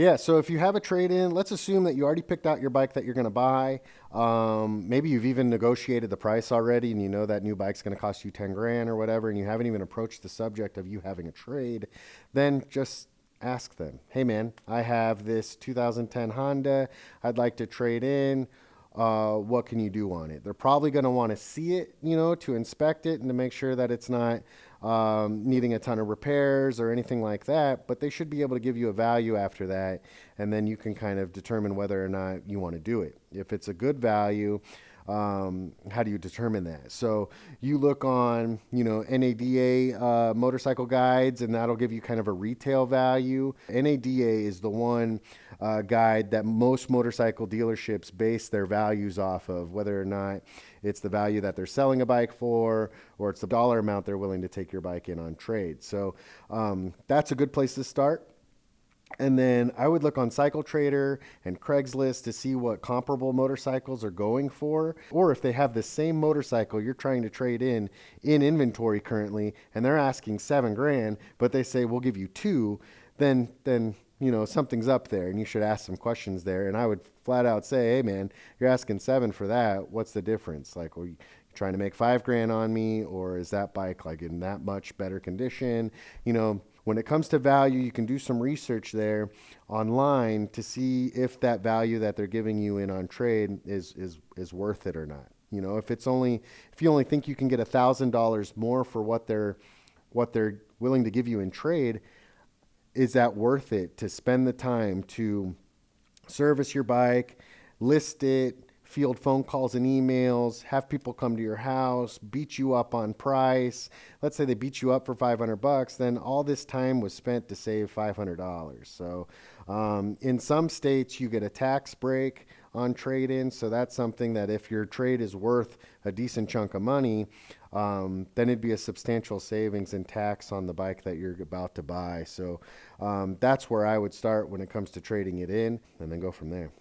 Yeah, so if you have a trade in, let's assume that you already picked out your bike that you're going to buy. Maybe you've even negotiated the price already and you know that new bike's going to cost you 10 grand or whatever, and you haven't even approached the subject of you having a trade. Then just ask them, hey man, I have this 2010 Honda. I'd like to trade in. What can you do on it? They're probably going to want to see it, to inspect it and to make sure that it's not needing a ton of repairs or anything like that. But they should be able to give you a value after that, and then you can kind of determine whether or not you want to do it. If it's a good value, how do you determine that? So you look on, NADA motorcycle guides, and that'll give you kind of a retail value. NADA is the one guide that most motorcycle dealerships base their values off of, whether or not it's the value that they're selling a bike for, or it's the dollar amount they're willing to take your bike in on trade. So that's a good place to start. And then I would look on Cycle Trader and Craigslist to see what comparable motorcycles are going for, or if they have the same motorcycle you're trying to trade in inventory currently, and they're asking 7 grand, but they say we'll give you two, then something's up there, and you should ask some questions there. And I would flat out say, hey man, you're asking seven for that. What's the difference? Like, are you trying to make 5 grand on me, or is that bike like in that much better condition? When it comes to value, you can do some research there online to see if that value that they're giving you in on trade is worth it or not. If you only think you can get $1,000 more for what they're willing to give you in trade, is that worth it to spend the time to service your bike, list it, field phone calls and emails, have people come to your house, beat you up on price? Let's say they beat you up for $500, then all this time was spent to save $500. So in some states, you get a tax break on trade-in. So that's something that if your trade is worth a decent chunk of money, then it'd be a substantial savings in tax on the bike that you're about to buy. So that's where I would start when it comes to trading it in, and then go from there.